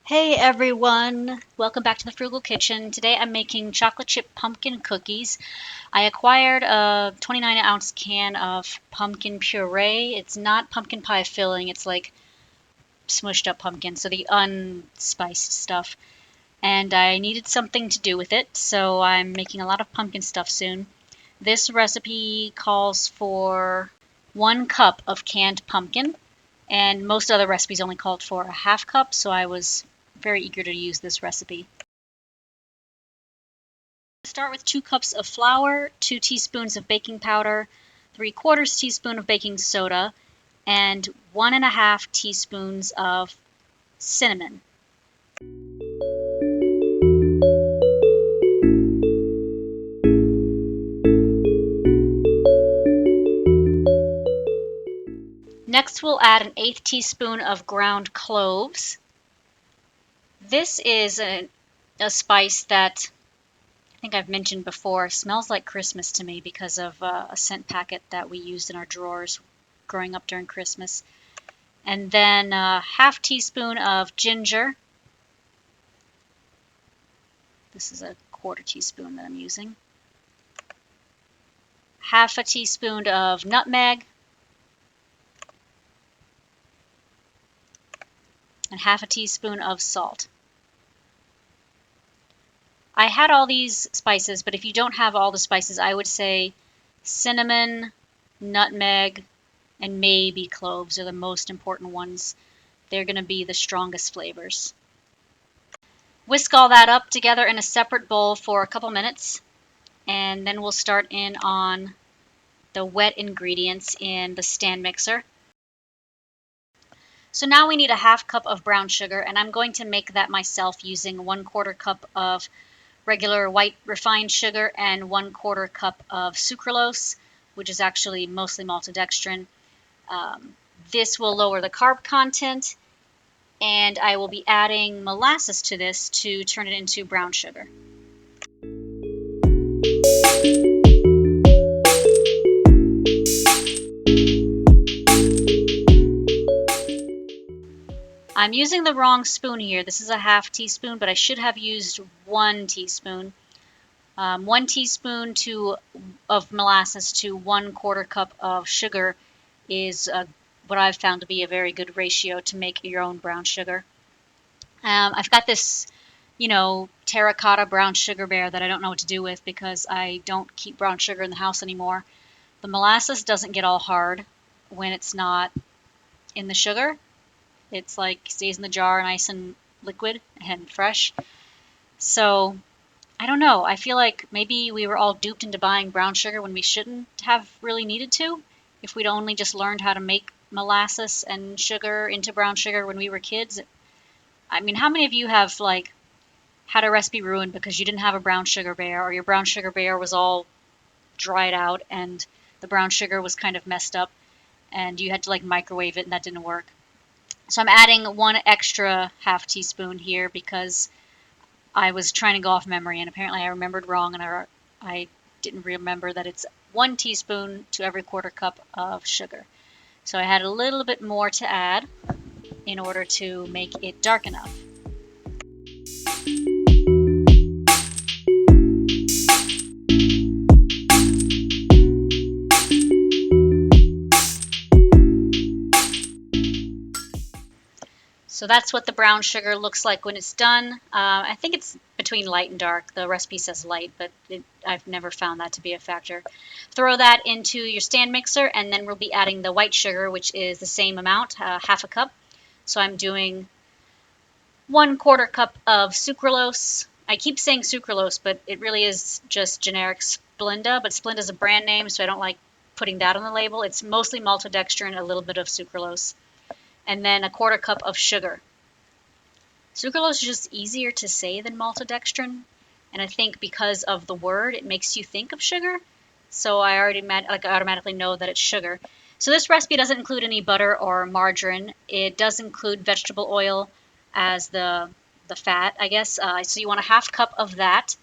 Hey everyone! Welcome back to the Frugal Kitchen. Today I'm making chocolate chip pumpkin cookies. I acquired a 29-ounce can of pumpkin puree. It's not pumpkin pie filling, it's like smushed up pumpkin, so the unspiced stuff. And I needed something to do with it, so I'm making a lot of pumpkin stuff soon. This recipe calls for 1 cup of canned pumpkin, and most other recipes only called for a half cup, so I was very eager to use this recipe. Start with 2 cups of flour, 2 teaspoons of baking powder, 3/4 teaspoon of baking soda, and 1.5 teaspoons of cinnamon. Next, we'll add an 1/8 teaspoon of ground cloves. This is a spice that I think I've mentioned before, smells like Christmas to me because of a scent packet that we used in our drawers growing up during Christmas. And then a 1/2 teaspoon of ginger. This is a 1/4 teaspoon that I'm using. 1/2 teaspoon of nutmeg. And 1/2 teaspoon of salt. I had all these spices, but if you don't have all the spices, I would say cinnamon, nutmeg, and maybe cloves are the most important ones. They're going to be the strongest flavors. Whisk all that up together in a separate bowl for a couple minutes, and then we'll start in on the wet ingredients in the stand mixer. So now we need a 1/2 cup of brown sugar, and I'm going to make that myself using 1/4 cup of regular white refined sugar and 1/4 cup of sucralose, which is actually mostly maltodextrin. This will lower the carb content, and I will be adding molasses to this to turn it into brown sugar. I'm using the wrong spoon here. This is a 1/2 teaspoon, but I should have used 1 teaspoon. 1 teaspoon of molasses to 1/4 cup of sugar is what I've found to be a very good ratio to make your own brown sugar. I've got this, terracotta brown sugar bear that I don't know what to do with because I don't keep brown sugar in the house anymore. The molasses doesn't get all hard when it's not in the sugar. It's like stays in the jar nice and liquid and fresh. So I don't know. I feel like maybe we were all duped into buying brown sugar when we shouldn't have really needed to. If we'd only just learned how to make molasses and sugar into brown sugar when we were kids. I mean, how many of you have had a recipe ruined because you didn't have a brown sugar bear, or your brown sugar bear was all dried out and the brown sugar was kind of messed up and you had to microwave it and that didn't work? So I'm adding 1 extra 1/2 teaspoon here because I was trying to go off memory, and apparently I remembered wrong, and I didn't remember that it's 1 teaspoon to every 1/4 cup of sugar. So I had a little bit more to add in order to make it dark enough. So that's what the brown sugar looks like when it's done. I think it's between light and dark. The recipe says light, but I've never found that to be a factor. Throw that into your stand mixer, and then we'll be adding the white sugar, which is the same amount, 1/2 cup. So I'm doing 1/4 cup of sucralose. I keep saying sucralose, but it really is just generic Splenda, but Splenda is a brand name, so I don't like putting that on the label. It's mostly maltodextrin, a little bit of sucralose, and then 1/4 cup of sugar. Sucralose is just easier to say than maltodextrin, and I think because of the word, it makes you think of sugar. So I already automatically know that it's sugar. So this recipe doesn't include any butter or margarine. It does include vegetable oil as the fat, I guess. So you want a 1/2 cup of that.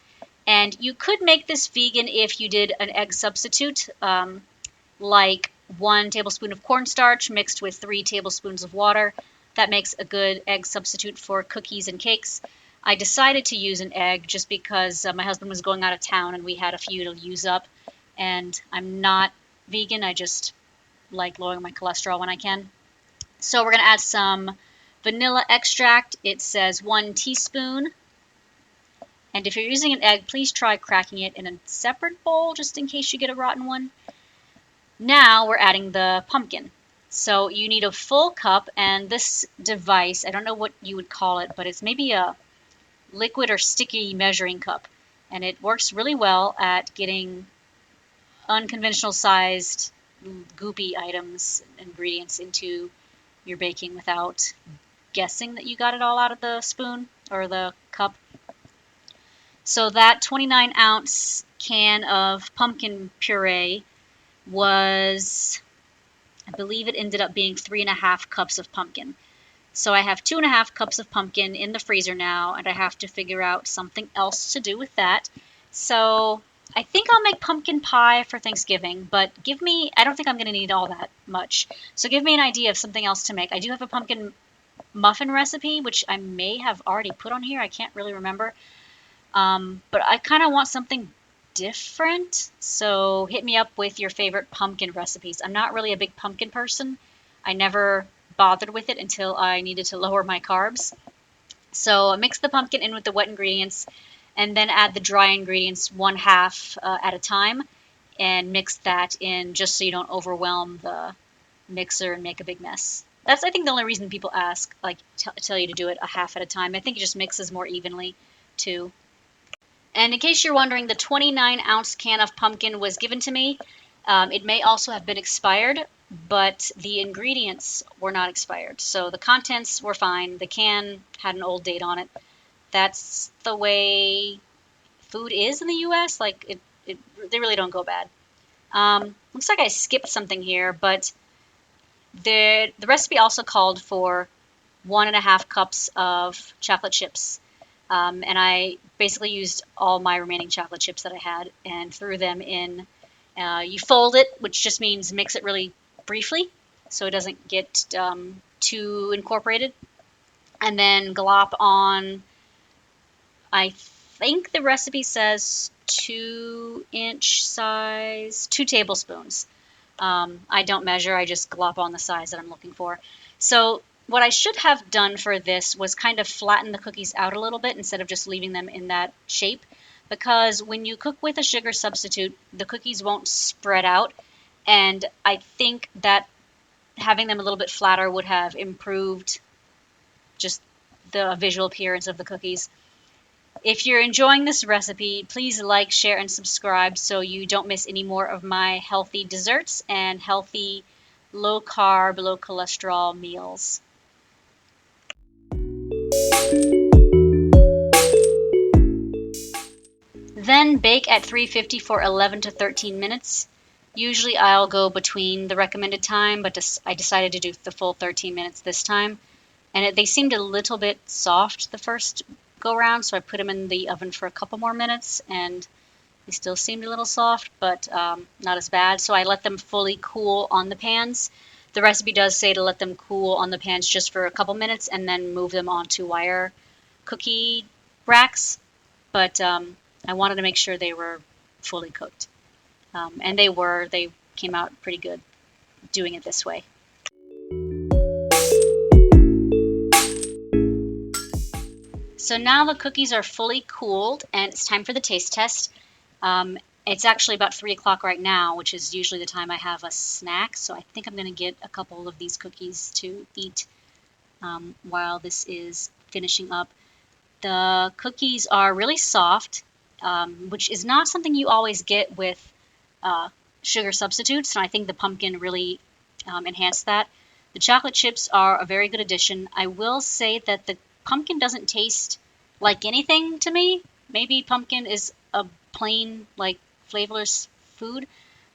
And you could make this vegan if you did an egg substitute, like 1 tablespoon of cornstarch mixed with 3 tablespoons of water. that makes a good egg substitute for cookies and cakes. I decided to use an egg just because my husband was going out of town and we had a few to use up. And I'm not vegan, I just like lowering my cholesterol when I can. So we're going to add some vanilla extract. It says 1 teaspoon. And if you're using an egg, please try cracking it in a separate bowl just in case you get a rotten one. Now we're adding the pumpkin. So you need a full cup, and this device, I don't know what you would call it, but it's maybe a liquid or sticky measuring cup. And it works really well at getting unconventional sized goopy items, ingredients into your baking without guessing that you got it all out of the spoon or the cup. So that 29-ounce can of pumpkin puree was, I believe it ended up being 3.5 cups of pumpkin. So I have 2.5 cups of pumpkin in the freezer now, and I have to figure out something else to do with that. So I think I'll make pumpkin pie for Thanksgiving, but I don't think I'm going to need all that much. So give me an idea of something else to make. I do have a pumpkin muffin recipe, which I may have already put on here. I can't really remember. But I kind of want something different. So hit me up with your favorite pumpkin recipes. I'm not really a big pumpkin person. I never bothered with it until I needed to lower my carbs. So mix the pumpkin in with the wet ingredients and then add the dry ingredients 1/2 at a time and mix that in just so you don't overwhelm the mixer and make a big mess. That's, I think, the only reason people ask, like, tell you to do it a half at a time. I think it just mixes more evenly too. And in case you're wondering, the 29-ounce can of pumpkin was given to me. It may also have been expired, but the ingredients were not expired. So the contents were fine. The can had an old date on it. That's the way food is in the U.S. Like, they really don't go bad. Looks like I skipped something here, but the recipe also called for 1.5 cups of chocolate chips. And I basically used all my remaining chocolate chips that I had and threw them in. You fold it, which just means mix it really briefly so it doesn't get too incorporated. And then glop on, I think the recipe says 2-inch size, 2 tablespoons. I don't measure, I just glop on the size that I'm looking for. So what I should have done for this was kind of flatten the cookies out a little bit instead of just leaving them in that shape, because when you cook with a sugar substitute, the cookies won't spread out, and I think that having them a little bit flatter would have improved just the visual appearance of the cookies. If you're enjoying this recipe, please like, share, and subscribe so you don't miss any more of my healthy desserts and healthy, low-carb, low-cholesterol meals. Then bake at 350 for 11 to 13 minutes. Usually I'll go between the recommended time, but I decided to do the full 13 minutes this time. And they seemed a little bit soft the first go round, so I put them in the oven for a couple more minutes, and they still seemed a little soft, but not as bad. So I let them fully cool on the pans. The recipe does say to let them cool on the pans just for a couple minutes and then move them onto wire cookie racks. But I wanted to make sure they were fully cooked. And they were. They came out pretty good doing it this way. So now the cookies are fully cooled, and it's time for the taste test. It's actually about 3 o'clock right now, which is usually the time I have a snack. So I think I'm going to get a couple of these cookies to eat while this is finishing up. The cookies are really soft, which is not something you always get with sugar substitutes, and I think the pumpkin really enhanced that. The chocolate chips are a very good addition. I will say that the pumpkin doesn't taste like anything to me. Maybe pumpkin is a plain, like, flavorless food.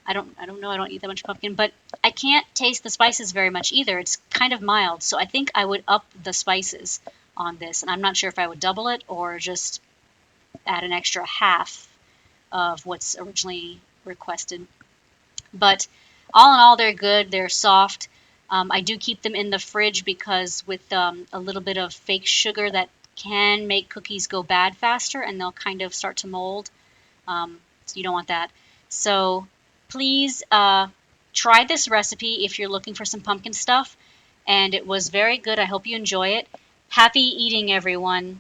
I don't know. I don't eat that much pumpkin, but I can't taste the spices very much either. It's kind of mild, so I think I would up the spices on this, and I'm not sure if I would double it or just add an extra half of what's originally requested. But all in all, they're good. They're soft. I do keep them in the fridge because with a little bit of fake sugar that can make cookies go bad faster and they'll kind of start to mold. So you don't want that. So please try this recipe if you're looking for some pumpkin stuff. And it was very good. I hope you enjoy it. Happy eating, everyone.